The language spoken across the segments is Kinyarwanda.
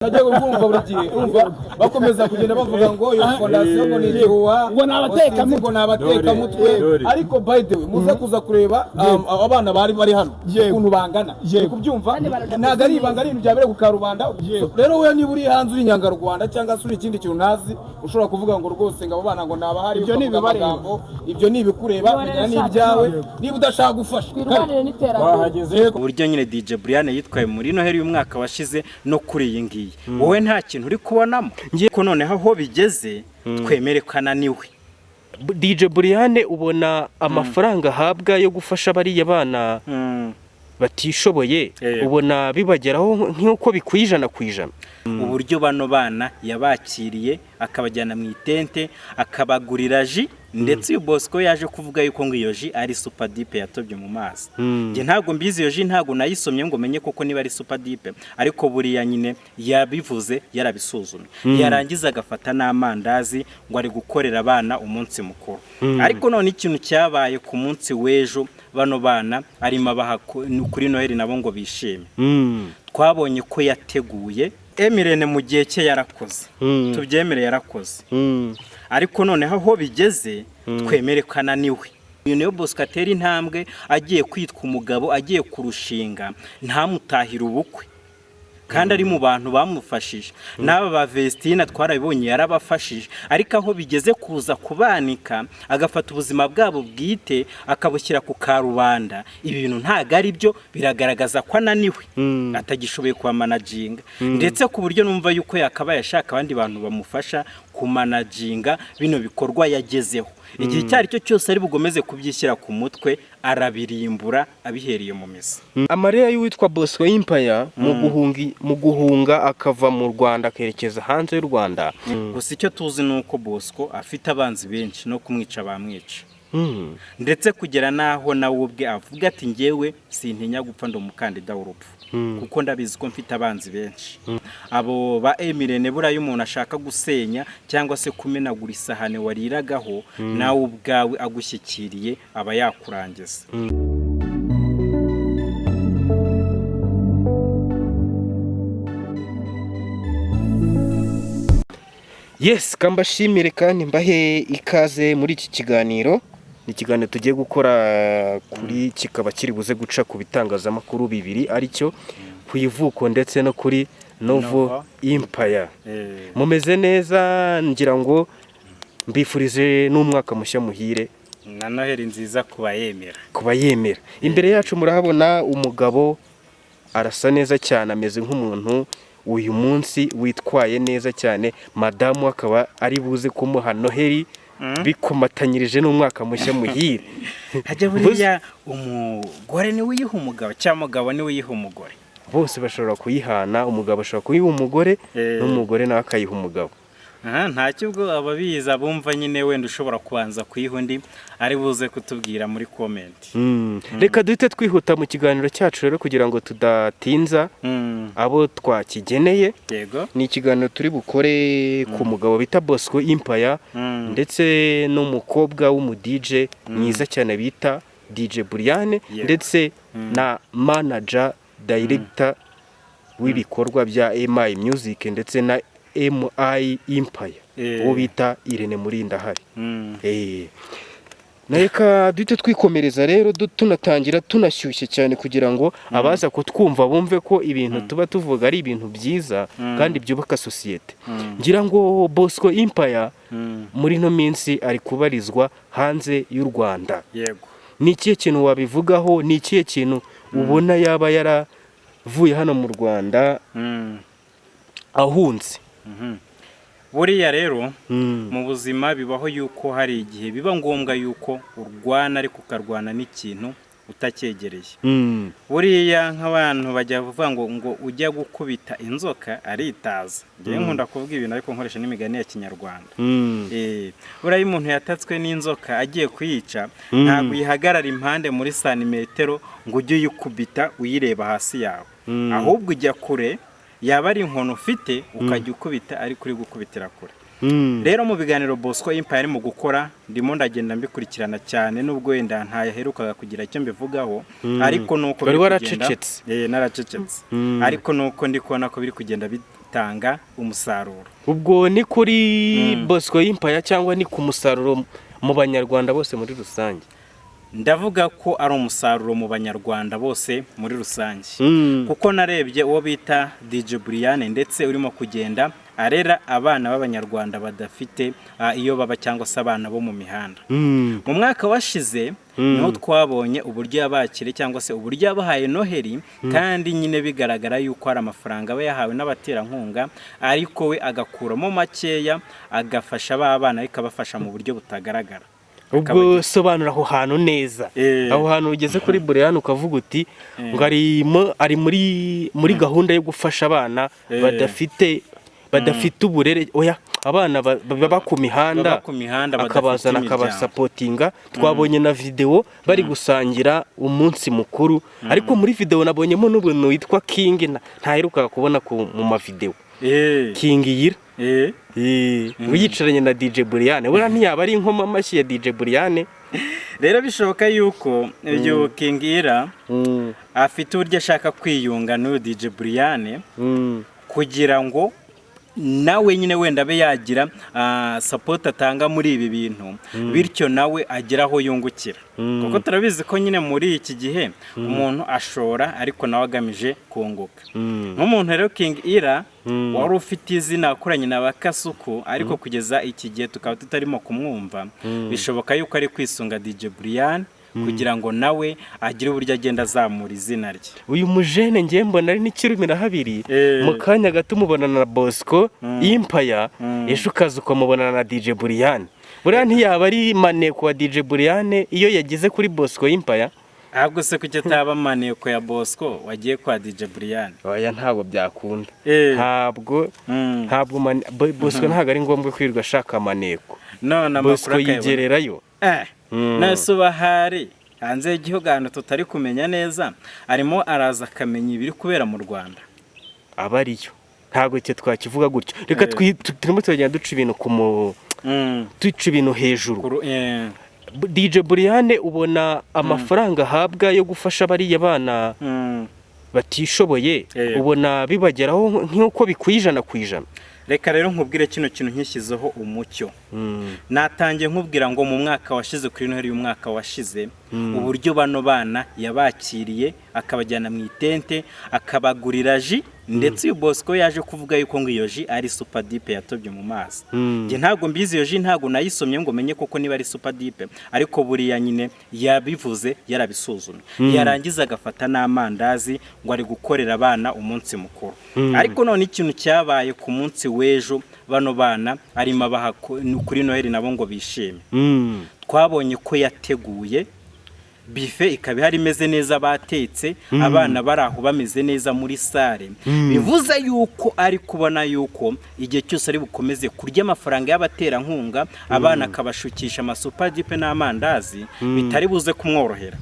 najya kumva buri gihe umva bakomeza kugenda bavuga ngo iyo fondasiyo ngo ni Juwa ngo nabateka mutwe ariko by the way muze kuza kureba abana bari hano ukuntu bangana kubyumva ntago ari ibanga ari ibintu byabere ku Karubanda rero we niba uri hanze uri Nyangarwanda cyangwa se uri ikindi kintu ntazi ushobora kuvuga ngo rwose ngo abo bana ngo nabahari ibyo ni ibikureba bigana n'ibyawe niba udashaka gufasha uburyo nyine DJ Brian yitwaye muri Noheli y'umwaka washize no kuri iyi ngiyi wowe nta kintu uri kubonamo ngiye ko noneho aho bigeze twemerekana niwe DJ Brian ubona amafaranga ahabwa yo gufasha bariya bana batishoboye ubona bibageraho nk'uko bikwijana kwijana uburyo bano bana yabakiriye akabajyana mu itente akabagurira ji ndetse uyu Bosco yaje kuvuga yuko ngo iyo ji ari super deep yatobye mu mazi nge ntago mbizi iyo ji ntago nayisomye ngo menye koko niba ari super deep ariko buriya nyine yabivuze yarabisuzumye yarangiza agafata n'amandazi ngo ari gukorera abana umunsi mukuru ariko none ikintu cyabaye ku munsi w'ejo bano bana arimo abaha kuri Noheli nabo ngo bishime twabonye ko yateguye Emirene mu gihe cye yarakoze tubyemere yarakoze ariko noneho aho bigeze twemerekana niwe niyo Bosco atera intambwe agiye kwitwa umugabo agiye kurushinga ntamutahira ubukwe kandi ari mu bantu bamufashije n'aba ba Vestina twarabibonye yarabafashije ariko aho bigeze kuza kubanika agafata ubuzima bwabo bwite akabushyira ku Karubanda ibintu ntago ari byo biragaragaza ko ananiwe atagishoboye kwa managinga ndetse ku buryo numva yuko yakabaye ashaka abandi bantu bamufasha ku managinga bino bikorwa yagezeho igihe cyari cyo cyose ari bugomeze kubyishyira ku mutwe arabirimbura abihereye mu misa amarira y'uwitwa Bosco Empire mu guhunga akava mu Rwanda akerekeza hanze y'u Rwanda gusa icyo tuzi nuko Bosco afite abanzi benshi no kumwica bamwica ndetse kugera naho nawe ubwe avuga ati ngewe sintinya gupfa ndo umukandida w'urupfu kuko ndabizi ko mfite abanzi benshi abo ba Emirene bura y'umuntu ashaka gusenya cyangwa se kumenagura isahane wariragaho nawe ubwawe agushyikiriye aba yakurangiza Yes kambashimire kandi mbahe ikaze muri iki kiganiro ikiganiro tugiye gukora kuri kikaba kiri buze guca ku bitangazamakuru bibiri aricyo ku ivuko ndetse no kuri Novo Empire mumeze neza ngira ngo mbifurize n'umwaka mushya muhire na Noheli nziza kuba yemera imbere yacu murahabona umugabo arasa neza cyane ameze nk'umuntu uyu munsi witwaye neza cyane madamu akaba ari buze kumuha Noheli bikomatanyirije n'umwaka mushya muhire hajya buriya umugore ni wiyiha umugabo cyangwa umugabo ni wiyiha umugore bose bashobora kuyihana umugabo ashobora kuyiha umugore n'umugore nawe akayiha umugabo nta kibwo ababiza bumva nyine wenda ushobora kubanza kuyiha undi ari buze kutubwira muri comment reka duhite twihuta mu kiganiro cyacu rero kugira ngo tudatinza abo twakigeneye ni ikiganiro turi bukore ku mugabo bita Bosco Empire ndetse n'umukobwa w'umu-DJ mwiza cyane bita DJ Brian ndetse na manager director w'ibikorwa bya MI Music ndetse na MI Empire uwo bita Irene Murindahari Nareka duhite twikomereza rero tunatangira tunashyushye cyane kugira ngo abaza kutwumva bumve ko ibintu tuba tuvuga ari ibintu byiza kandi byubaka societe ngira ngo Bosco Empire muri no minsi ari kubarizwa hanze y'u Rwanda ni ikihe kintu wabivugaho ni ikihe kintu ubona yaba yaravuye hano mu Rwanda ahunze buriya rero mu buzima bibaho yuko hari igihe biba ngombwa yuko urwana ariko ukarwana n'ikintu utakyegereye buriya nk'abantu bajya bavuga ngo ujya gukubita inzoka aritaza ngiye nkunda kuvuga ibintu ariko nkoresha n'imigani ya Kinyarwanda buriya umuntu yatatswe n'inzoka agiye kuyica ntabwo yihagarara impande muri santimetero ngo ujye uyikubita uyireba hasi yawe ahubwo ujya kure yaba ari inkono ufite ukajya ukubita ari kuri gukubitira kure rero mu biganiro Bosco Empire mu gukora ndimo ndagenda mbikurikirana cyane nubwo wenda ntayaherukaga kugira icyo mbivugaho ariko nuko bari waracecetse naracecetse ariko nuko ndi kubona ko biri kugenda bitanga umusaruro. Ubwo ni kuri Bosco Empire cyangwa ni ku musaruro mu banyarwanda bose muri rusange? Ndavuga ko ari umusaruro mu banyarwanda bose muri rusange, kuko narebye uwo bita DJ Brian ndetse urimo kugenda arera abana b'abanyarwanda badafite iyo baba cyangwa se abana bo mu mihanda. Mu mwaka washize niho twabonye uburyo yabakire cyangwa se uburyo yabahaye Noheli, kandi nyine bigaragara yuko ari amafaranga aba yahawe n'abaterankunga, ariko we agakuramo makeya agafasha ba bana, ariko abafasha mu buryo butagaragara. Ubwo sobanura aho hantu neza. Aho hantu ugeze kuri Brian ukavuga uti ngo ari muri gahunda yo gufasha abana badafite uburere, oya abana baba ku mihanda akabazana akabasapotinga. Twabonye na video bari gusangira umunsi mukuru, ariko muri video nabonyemo n'ubuntu witwa King, ntaheruka kubona mu mavideo. King Ira wiyicaranye na DJ Brian, bura ntiyaba ari inkoma amashyi ya DJ Brian. Rero bishoboka yuko iyo King Ira afite uburyo ashaka kwiyunga n'uyu DJ Brian kugira ngo nawe nyine wenda abe yagira support atanga muri ibi bintu, bityo nawe agira aho yungukira. Kuko turabizi ko nyine muri iki gihe umuntu ashora ariko nawe agamije kunguka. Nk'umuntu rero King Ira wari ufite izina akoranye na Bakasuku, ariko kugeza iki gihe tukaba tutarimo kumwumva, bishoboka yuko ari kwisunga DJ Brian kugira ngo nawe agire uburyo agenda azamura izina rye. Uyu mujene ngiye mbona ari n'ikirumira habiri, mu kanya gato umubonana na Bosco Empire, ejo ukaza ukamubonana na DJ Brian. Buriya ntiyaba ari maneko wa DJ Brian iyo yageze kuri Bosco Empire? Ahubwo se kuki ataba maneko ya Bosco wagiye kwa DJ Brian? Oya, ntabwo byakunda. Ntabwo Bosco ntabwo ari ngombwa kwirirwa ashaka maneko. None Bosco yigererayo. Nasuba hari hanze y'igihugu ahantu tutari kumenya neza, arimo araza akamenya ibiri kubera mu Rwanda. Aba ariyo, ntabwo icyo twakivuga gutyo. Reka turimo turagenda duca ibintu hejuru. DJ Brian ubona amafaranga ahabwa yo gufasha bariya bana batishoboye, ubona bibageraho nk'uko bikwiye ijana ku ijana? Reka rero nkubwire kino kintu nkishyizeho umucyo. Natangiye nkubwira ngo mu mwaka washize kuri Noheli y'umwaka washize, uburyo bano bana yabakiriye akabajyana mu itente akabagurira ji, ndetse uyu Bosco yaje kuvuga yuko ngo iyo ji ari super deep yatobye mu mazi. Nge ntago mbizi iyo ji, ntago nayisomye ngo menye koko niba ari super deep, ariko buriya nyine yabivuze yarabisuzumye. Yarangiza agafata n'amandazi ngo ari gukorera abana umunsi mukuru. Ariko none ikintu cyabaye ku munsi w'ejo, bano bana arimo abaha kuri Noheli nabo ngo bishime. Twabonye ko yateguye bife, ikaba hari imeze neza, batetse abana bari aho bameze neza muri sare. Bivuze yuko ari kubona yuko igihe cyose ari bukomeze kurya amafaranga y'abaterankunga, abana akabashukisha amasupa dipe n'amandazi, bitari buze kumworohera.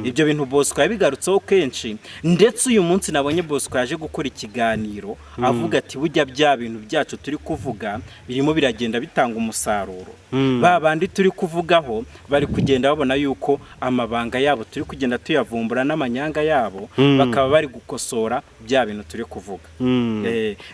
Ibyo bintu Bosco yabigarutseho kenshi, ndetse uyu munsi nabonye Bosco yaje gukora ikiganiro avuga ati bujya bya bintu byacu turi kuvuga birimo biragenda bitanga umusaruro. Babandi turi kuvugaho bari kugenda babona yuko amabanga yabo turi kugenda tuyavumbura n'amanyanga yabo, bakaba bari gukosora bya bintu turi kuvuga.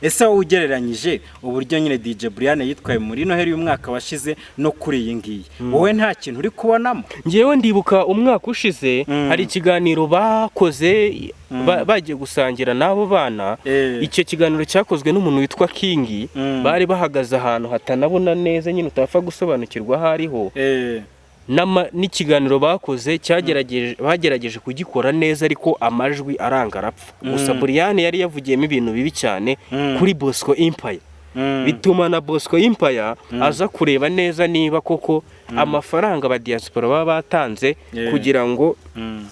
Ese wowe ugereranyije uburyo nyine DJ Brian yitwaye muri Noheli y'umwaka washize no kuri iyi ngiyi, wowe nta kintu uri kubonamo? Ngewe ndibuka umwaka ushize hari ikiganiro bakoze bagiye gusangira n'abo bana. Icyo kiganiro cyakozwe n'umuntu witwa King, bari bahagaze ahantu hatanabona neza, nyine utapfa gusobanukirwa aho ariho. N'ikiganiro bakoze bagerageje kugikora neza, ariko amajwi aranga arapfa. Gusa Brian yari yavugiyemo ibintu bibi cyane kuri Bosco Empire, bituma na Bosco Empire aza kureba neza niba koko amafaranga ba diaspora baba batanze kugira ngo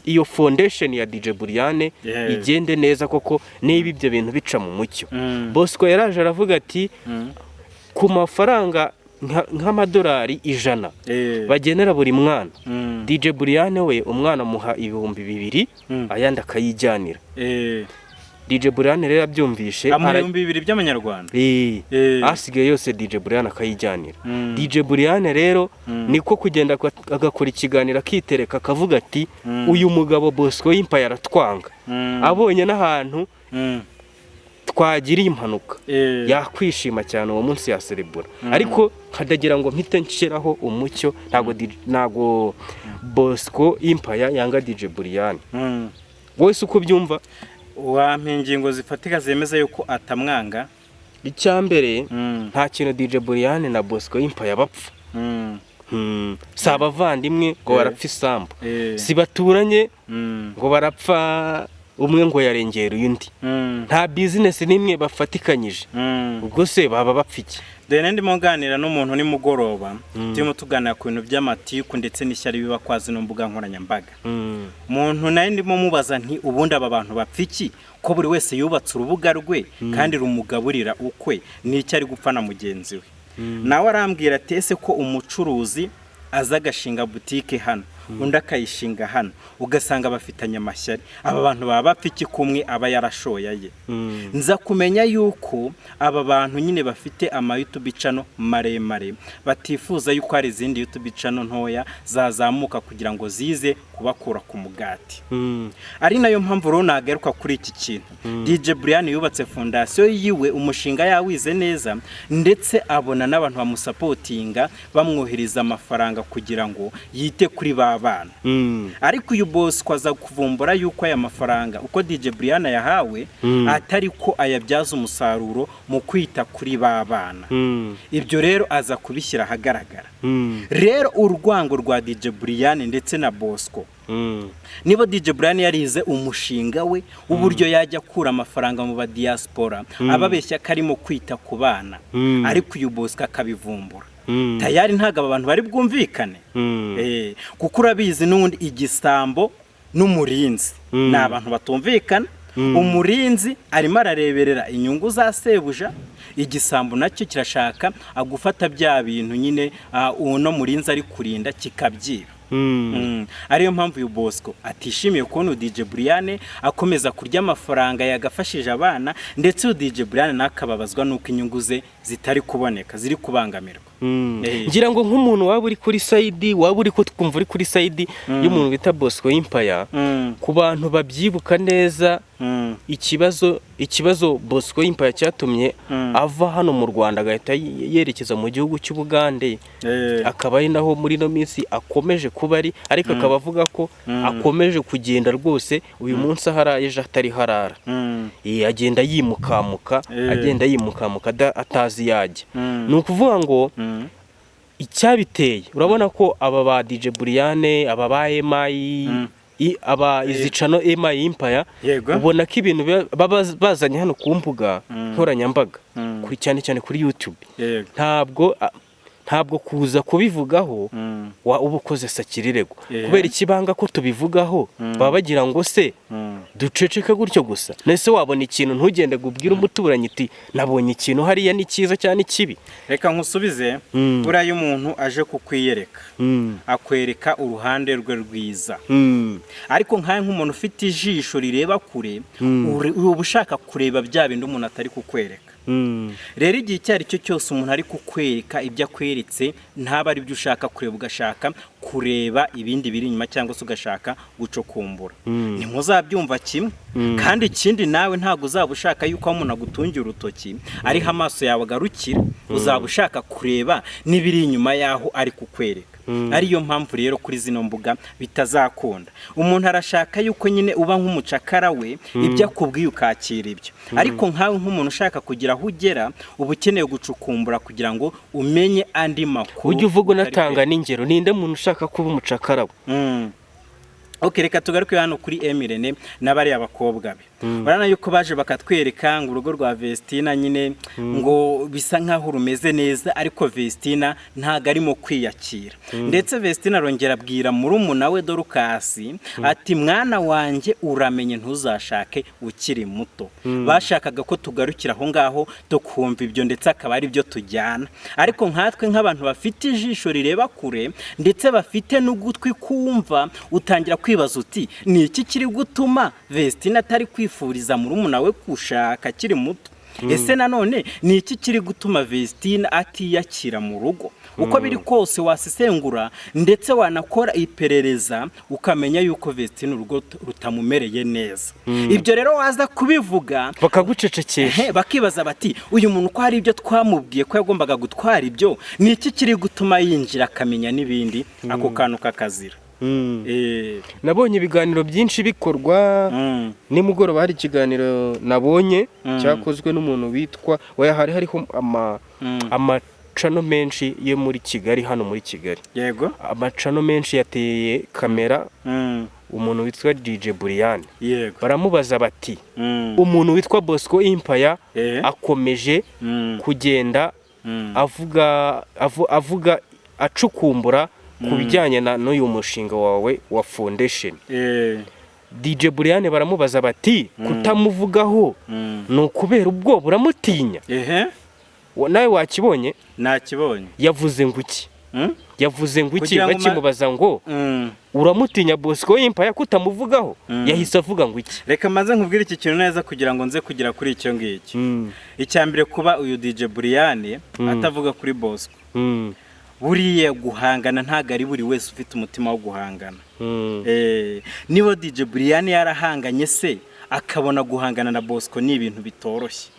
iyo foundation ya DJ Brian igende neza koko, niba ibyo bintu bica mu mucyo. Bosco yaraje aravuga ati ku mafaranga nk'amadolari 100 bagenera buri mwana, DJ Brian we umwana muha 2,000 ayandi akayijyanira. DJ Brian rero yabyumvishe, amuha 2,000 by'amanyarwanda. Asigaye yose DJ Brian akayijyanira. DJ Brian rero niko kugenda agakora ikiganiro akitereka akavuga ati uyu mugabo Bosco Empire aratwanga. Abonye n'ahantu twagiriye impanuka yakwishima cyane uwo munsi ya celebra ariko hadagira ngo mpite nshiraho umucyo ntago Bosco Empire yanga DJ Brian wowe uko byumva wampingingo zifatika zemeza yuko atamwanga icyambere nta kintu DJ Brian na Bosco Empire bapfa sabavandimwe ngo barapfa isambu sibaturanye ngo barapfa umwe ngo yarengera undi nta business nimwe bafatikanyije ubwo se baba bapfiki dene ndimo nganira n'umuntu ni mugoroba turimo tuganira ku bintu by'amatiku ndetse n'ishyari biba kwazi no mbuga nkoranyambaga umuntu naye ndimo mubaza nti ubundi aba bantu bapfiki ko buri wese yubatse urubuga rwe kandi rumugaburira ukwe n'icyo ari gupfa na mugenzi we nawe arambwira ati ese ko umucuruzi aza agashinga butike hano undi akayishinga hano ugasanga bafitanye amashyari aba bantu baba bapfiki kumwe aba yarashoyaye nza kumenya yuko aba bantu nyine bafite ama YouTube channel maremare batifuza yuko hari izindi YouTube channel ntoya zazamuka kugira ngo zize kubakura ku mugati ari nayo mpamvu rero nagaruka kuri iki kintu DJ Brian yubatse fondation yiwe umushinga yawize neza ndetse abona n'abantu bamusapotinga bamwohereza amafaranga kugira ngo yite kuri abana ariko uyu Bosco aza kuvumbura yuko aya mafaranga uko DJ Brian yahawe atari ko ayabyaza umusaruro mu kwita kuri babana ibyo rero aza kubishyira hagaragara rero urwango rwa DJ Brian ndetse na Bosco niba DJ Brian yarize umushinga we uburyo yajya kura amafaranga mu ba diaspora ababeshya karimo kwita ku bana ariko uyu Bosco akabivumbura tayari ntaga abantu bari bwumvikane kuko urabizi n'undi igisambo n'umurinzi n'abantu batumvikana umurinzi arimo arareberera inyungu za sebuja igisambo nacyo kirashaka agufata bya bintu nyine uno murinzi ari kurinda kikabyira ariyo mpamvu uyu Bosco atishimiye kubona DJ Brian akomeza kurya amafaranga yagafashije abana ndetse DJ Brian nakababazwa nuko inyungu ze zitari kuboneka ziri kubangamirwa ngira ngo nk'umuntu waba uri kuri side waba uri ko twumva uri kuri side y'umuntu bita Bosco Empire ku bantu babyibuka neza ikibazo Bosco Empire cyatumye ava hano mu Rwanda agahita yerekeza mu gihugu cy'Ubugande akaba ari naho muri no minsi akomeje kuba ari ariko akaba avuga ko akomeje kugenda rwose uyu munsi aharaye atari harara agenda yimukamuka atazi yajya ni ukuvuga ngo icyabiteye urabona ko aba ba DJ Brian aba ba MI aba izicano MI Empire ubona ko ibintu bazanye hano ku mbuga nkoranyambaga kuri cyane kuri YouTube ntabwo kuza kubivugaho uba ukoze sakirirego kubera ikibanga ko tubivugaho baba bagira ngo se duceceke gutyo gusa nese wabona ikintu ntugende gubwira umuturanyi iti nabonye ikintu hariya ni cyiza cyane kibi reka nkusubize burayo umuntu aje kukwiyereka akwereka uruhande rwe rwiza ariko nkaye nk'umuntu ufite ijisho rireba kure uba ushaka kureba bya bindi umuntu atari kukwereka rero igihe icyo ari cyo cyose umuntu ari kukwereka ibyo akweretse ntaba ari byo ushaka kureba ugashaka kureba ibindi biri inyuma cyangwa se ugashaka gucokumbura ni muzabyumva kimwe kandi ikindi nawe ntago uzaba ushaka yuko umuntu agutungira urutoki ariho amaso yawe agarukira uzaba ushaka kureba n'ibiri inyuma yaho ari kukwereka ariyo mpamvu rero kuri zino mbuga bitazakunda umuntu arashaka yuko nyine uba nk'umucakara we ibyo akubwiye ukakira ibyo ariko nkawe nk'umuntu ushaka kugira aho ugera uba ukeneye gucukumbura kugira ngo umenye andi makuru ujye uvuga unatanga n'ingero ninde muntu ushaka kuba umucakara we reka tugaruke hano kuri Emirene n'abari abakobwa be barana yuko baje bakatwereka ngo urugo rwa Vestina nyine ngo bisa nkaho rumeze neza ariko Vestina ntago arimo kwiyakira ndetse Vestina arongera abwira murumuna we Dorukasi ati mwana wanje uramenye ntuzashake ukiri muto bashakaga ko tugarukira aho ngaho tukumva ibyo ndetse akaba ari byo tujyana ariko nkatwe nk'abantu bafite ijisho rireba kure ndetse bafite n'ugutwi kumva utangira kwibaza uti ni iki kiri gutuma Vestina atari kwifuriza murumuna we kushaka kiri muto ese nanone ni iki kiri gutuma Vestine atiyakira mu rugo uko biri kose wasesengura ndetse wanakora iperereza ukamenya yuko Vestine urugo rutamumereye neza ibyo rero waza kubivuga bakagucecekesha bakibaza bati uyu muntu ko hari ibyo twamubwiye ko yagombaga gutwara ibyo ni iki kiri gutuma yinjira akamenya n'ibindi ako kantu kakazira. Nabonye ibiganiro byinshi bikorwa nimugoroba hari ikiganiro nabonye cyakozwe n'umuntu witwa hariho amacano menshi yo muri Kigali hano muri Kigali yego amacano menshi yateye kamera umuntu witwa DJ Brian yego baramubaza bati umuntu witwa Bosco Empire akomeje kugenda avuga acukumbura ku bijyanye n'uyu mushinga wawe wa foundation. DJ Brian baramubaza bati kutamuvugaho no kubera ubwoba uramutinya. Nawe wakibonye? Nakibonye. Yavuze ngo iki? Yavuze ngo iki bakimubaza ngo uramutinya Bosco Empire kutamuvugaho yahise avuga ngo iki? Reka maze nkubwire iki kintu neza kugira ngo nze kugira kuri icyo ngiki. Icyambere kuba uyu DJ Brian atavuga kuri Bosco. Buriye guhangana ntago ari buri wese ufite umutima wo guhangana. Niba DJ Brian yarahanganye se akabona guhangana na Bosco ni ibintu bitoroshye.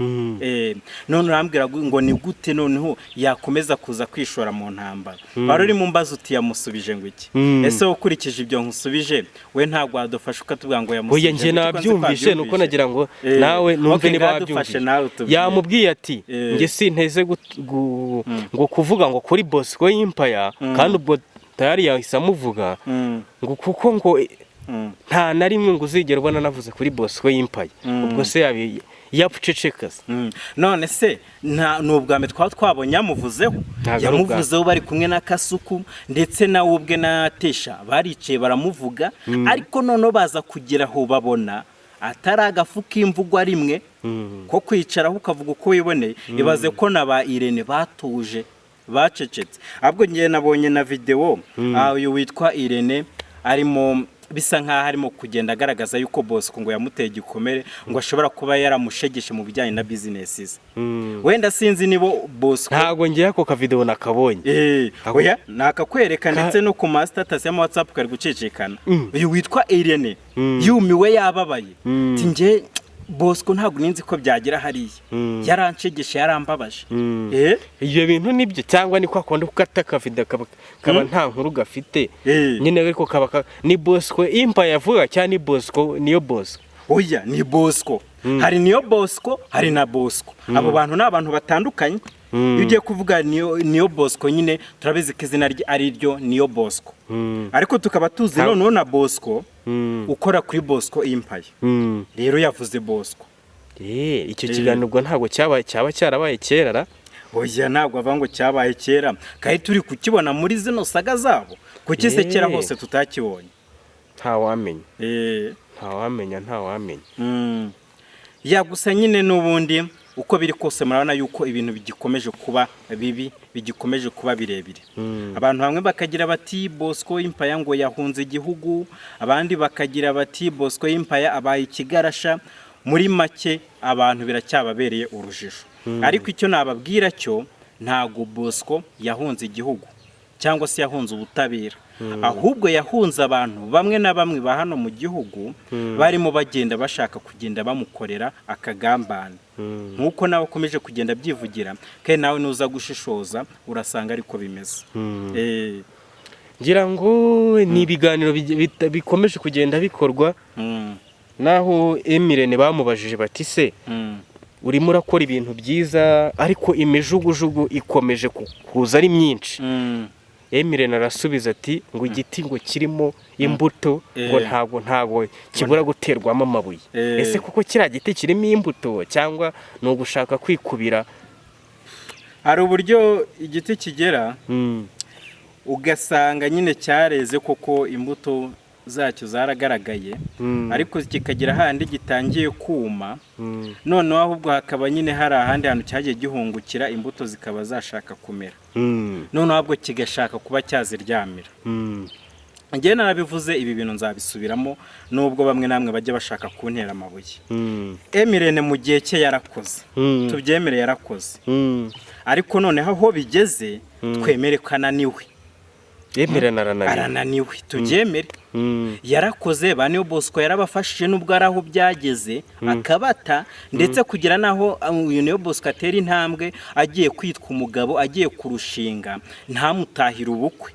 None urambwira ngo ni gute noneho yakomeza kuza kwishora mu ntambara. Baruri mu mbazo uti yamusubije ngo iki? Ese ukurikije ibyo nkusubije we ntago adufasha ukatubwira ngo yamusubije. Oya nje nabyumvise nuko nagira ngo nawe numve niba wabyumvise. Yamubwiye ati nge sinteze ngo kuvuga ngo kuri Bosco Empire kandi ubwo tayari yahise amuvuga ngo kuko ngo nta na rimwe ngo uzigera ubona navuze kuri Bosco Empire ubwo se yapucecekasa. None se n'ubwame twabonye yamuvuzeho yamuvuzeho bari kumwe na Kasuku ndetse na ubwe na Tesha baricaye baramuvuga ariko none baza kugira aho babona atari agafuka imvugo rimwe ko kwicaraho ukavuga uko wiboneye ibaze ko naba Irene batuje bacecetse. Ahubwo ngiye nabonye na video uyu witwa Irene arimo bisa nkaho harimo kugenda agaragaza yuko Bosco ngo yamuteye igikomere ngo ashobora kuba yaramushegeshe mu bijyanye na business. Wenda sinzi nibo Bosco ntago ngiye ako ka video nakabonye. Oya nakakwereka ndetse no ku status ya WhatsApp kari gucecekana. Uyu witwa Irene yumiwe yababaye. Tinge Bosco ntago ninzi ko byagira hariya yaranshegeshe yarambabaje. Ibyo bintu nibyo cyangwa ni kwa konde kukataka video kaba nta nkuru gafite nyine ariko kaba ni Bosco Empire yavuga cyane ni Bosco niyo Bosco. Oya ni Bosco hari niyo Bosco hari na Bosco abo bantu n'abantu batandukanye. Ugiye kuvuga niyo Bosco nyine turabizi ko izina ari ryo niyo Bosco ariko tukaba tuzi noneho na Bosco ukora kuri Bosco Empire rero yavuze Bosco. Icyo kiganiro ubwo ntago cyaba cyarabaye kera. Oya ntago ava ngo cyabaye kera kandi turi kukibona muri zino saga zabo kuki se kera hose tutakibonye ntawamenya. Yagusa nyine n'ubundi uko biri kose murabona yuko ibintu bigikomeje kuba bibi bigikomeje kuba birebire. Abantu bamwe bakagira bati Bosco Empire ngo yahunze igihugu abandi bakagira bati Bosco Empire abaye ikigarasha. Muri make abantu biracyababereye urujijo ariko icyo nababwira cyo ntago Bosco yahunze igihugu cyangwa se yahunze ubutabera ahubwo yahunze abantu bamwe na bamwe ba hano mu gihugu barimo bagenda bashaka kugenda bamukorera akagambana nkuko nawe ukomeje kugenda byivugira kandi nawe nuza gushishoza urasanga ariko bimeze. Ngira ngo ni ibiganiro bikomeje kugenda bikorwa naho Emirene bamubajije bati se urimo urakora ibintu byiza ariko imijugujugu ikomeje kuza ari myinshi. Emirene arasubiza ati ngo igiti ngo kirimo imbuto ngo ntago kibura guterwamo amabuye. Ese kuko kira giti kirimo imbuto cyangwa no gushaka kwikubira? Hari uburyo igiti kigera ugasanga nyine cyareze koko imbuto zacyo zaragaragaye ariko kikagira handi gitangiye kuma none ahubwo hakaba nyine hari ahandi hantu cyagiye gihungukira imbuto zikaba zashaka kumera none ahubwo kigashaka kuba cyaziryamira. njye narabivuze ibi bintu nzabisubiramo nubwo bamwe namwe bajya bashaka kuntera amabuye. Emirene mu gihe cye yarakoze, tubyemere yarakoze, ariko noneho aho bigeze twemere ko ananiwe. Emirene arananiwe tubyemere. Yarakoze ba Niyo Bosco yarabafashije nubwo araho byageze akabata, ndetse kugira naho uyu Niyo Bosco atera intambwe agiye kwitwa umugabo, agiye kurushinga, ntamutahira ubukwe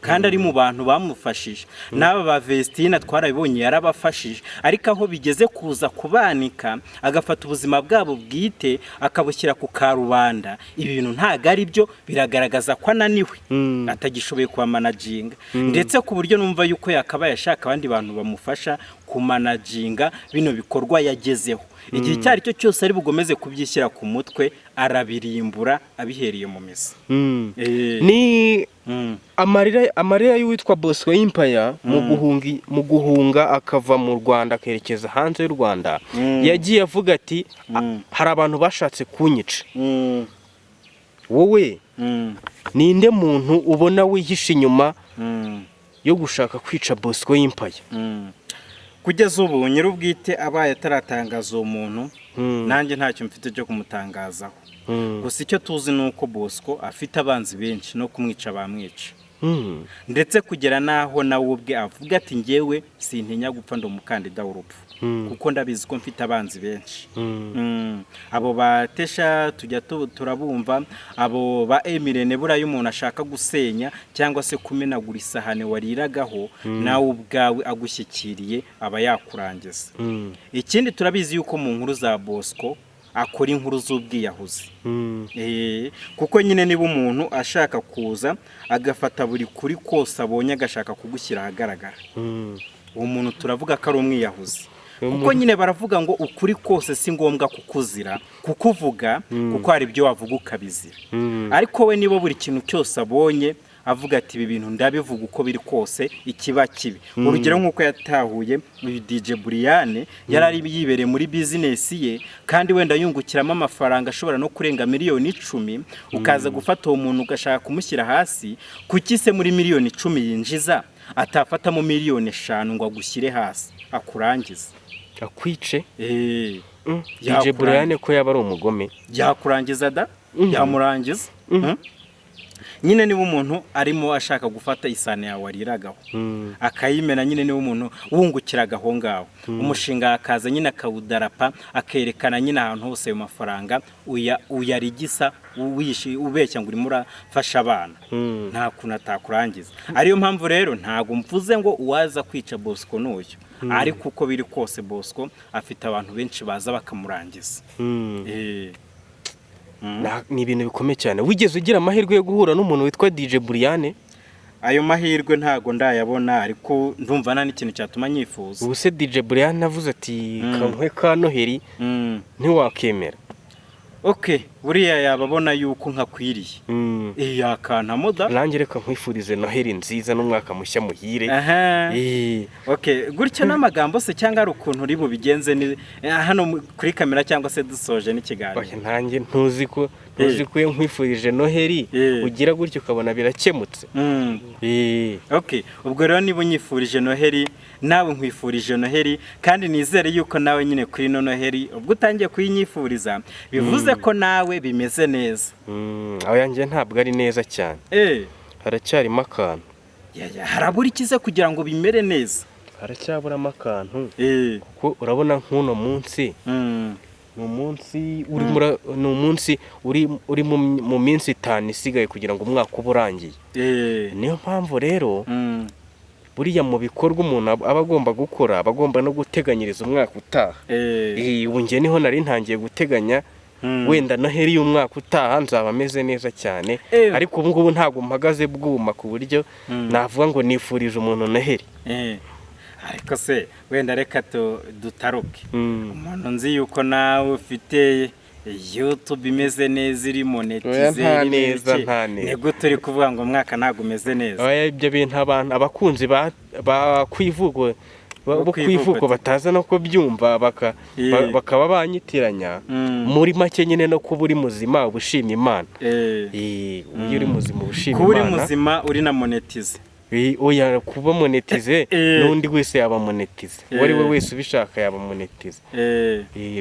kandi ari mu bantu bamufashije. N'aba ba Vestina twarabibonye yarabafashije, ariko aho bigeze kuza kubanika agafata ubuzima bwabo bwite akabushyira ku karubanda, ibi bintu ntago ari byo, biragaragaza ko ananiwe, atagishoboye kuba managinga, ndetse ku buryo numva yuko yakabaye ashaka abandi bantu bamufasha kumanaginga bino bikorwa yagezeho. Igihe cyari cyo cyose ari bugomeze kubyishyira ku mutwe, arabirimbura abihereye mu misa. Ni amarira y'uwitwa Bosco Empire mu guhunga akava mu Rwanda akerekeza hanze y'u Rwanda, yagiye avuga ati hari abantu bashatse kunyica. Wowe ninde muntu ubona wihishe inyuma yo gushaka kwica Bosco Empire? Kugeza ubu nyir'ubwite abaye ataratangaza uwo muntu, nanjye ntacyo mfite cyo kumutangazaho. Gusa icyo tuzi ni uko Bosco afite abanzi benshi, no kumwica bamwica, ndetse kugera naho nawe ubwe avuga ati njyewe sintinya gupfa ndi umukandida w'urupfu, kuko ndabizi ko mfite abanzi benshi. Abo batesha tujya turabumva, abo ba Emirene burayo umuntu ashaka gusenya cyangwa se kumenagura isahane wariragaho, nawe ubwawe agushyikiriye aba yakurangiza. Ikindi turabizi yuko mu nkuru za Bosco akora inkuru z'ubwiyahuzi. Kuko nyine niba umuntu ashaka kuza agafata buri kuri kose abonye agashaka kugushyira ahagaragara, uwo muntu turavuga ko ari umwiyahuzi. Kuko nyine baravuga ngo ukuri kose si ngombwa kukuzira, kukuvuga kuko hari ibyo wavuga ukabizira. Ariko we niba buri kintu cyose abonye avuga ati ibi bintu ndabivuga uko biri kose ikiba kibi. Urugero nk'uko yatahuye uyu DJ Brian yarari yibereye muri business ye, kandi wenda yungukiramo amafaranga ashobora no kurenga miliyoni 10, ukaza gufata uwo muntu ugashaka kumushyira hasi, kuki se muri miliyoni 10 yinjiza atafata mu miliyoni 5 ngo agushyire hasi akurangize akwice? DJ Brian ko yaba ari umugome, yakurangiza da, yamurangiza. Nyine niba umuntu arimo ashaka gufata isane yawe wariragaho akayimena, nyine niba umuntu wungukiraga aho ngaho, umushinga akaza nyine akawudarapa, akerekana nyine ahantu hose ayo mafaranga uyarigisa, ubeshya ngo urimo urafasha abana, nta kuntu atakurangiza. Ariyo mpamvu rero ntago mvuze ngo uwaza kwica Bosco n'uyu, ariko uko biri kose Bosco afite abantu benshi baza bakamurangiza. Ni ibintu bikomeye cyane. Wigeze ugira amahirwe yo guhura n'umuntu witwa DJ Brian? Ayo mahirwe ntago ndayabona, ariko ndumva nta n'ikintu cyatuma nyifuza. Ubu se DJ Brian avuze ati kankwe ka Noheri ntiwakemera? Okay, buriya yababona yuko nkakwiriye. Yakanta moda. Nanjye reka nkwifurize Noheri nziza n'umwaka mushya muhire. Okay, gutyo n'amagambo se cyangwa ari ukuntu uri bubigenze hano kuri kamera cyangwa se dusoje n'ikiganiro? Nanjye ntuzi ko nkwifurije Noheri ugira gutyo ukabona birakemutse. Okay, ubwo rero niba unyifurije Noheri, nawe nkwifurije Noheri, kandi nizere yuko nawe nyine kuri Noheri ubwo utangiye kuyinyifuriza bivuze ko nawe bimeze neza. Aho yanjye ntabwo ari neza cyane. Haracyarimo akantu. Harabura ikize kugira ngo bimere neza? Haracyaburamo akantu. Kuko urabona nk'uno munsi uri mu minsi 5 isigaye kugira ngo umwaka ube urangiye. Niyo mpamvu rero buriya mu bikorwa umuntu aba agomba gukora, aba agomba no guteganyiriza umwaka utaha. Ubu njye niho nari ntangiye guteganya, wenda Noheri y'umwaka utaha nzaba ameze neza cyane, ariko ubu ngubu ntabwo mpagaze bwuma ku buryo navuga ngo nifurije umuntu Noheri. Ariko se wenda reka dutaruke, umuntu nzi yuko nawe ufite YouTube imeze neza, iri monetize neza. Nego turi kuvuga ngo umwaka ntago umeze neza. Ibyo bintu abantu abakunzi bakwivugo bataza no kubyumva bakaba banyitiranya. Muri make nyine no kuba uri muzima ubushima Imana. Iyo uri muzima ubushima Imana. Kuba uri muzima uri na monetize. oya kuba monetize n'undi wese yaba monetize wari we wese ubishaka yaba monetize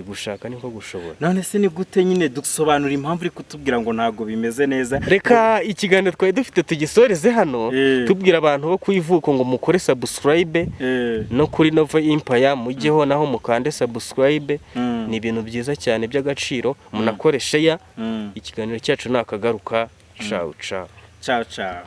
gushaka niko gushobora. None se ni gute nyine dusobanura impamvu uri kutubwira ngo ntago bimeze neza? Reka ikiganiro twari dufite tugisoreze hano tubwira abantu bo kwivuko ngo mukore subscribe no kuri Nova Empire mujyeho naho mukande subscribe. Ni ibintu byiza cyane by'agaciro munakore share. Ikiganiro cyacu nakagaruka. Ciao ciao. Ciao ciao.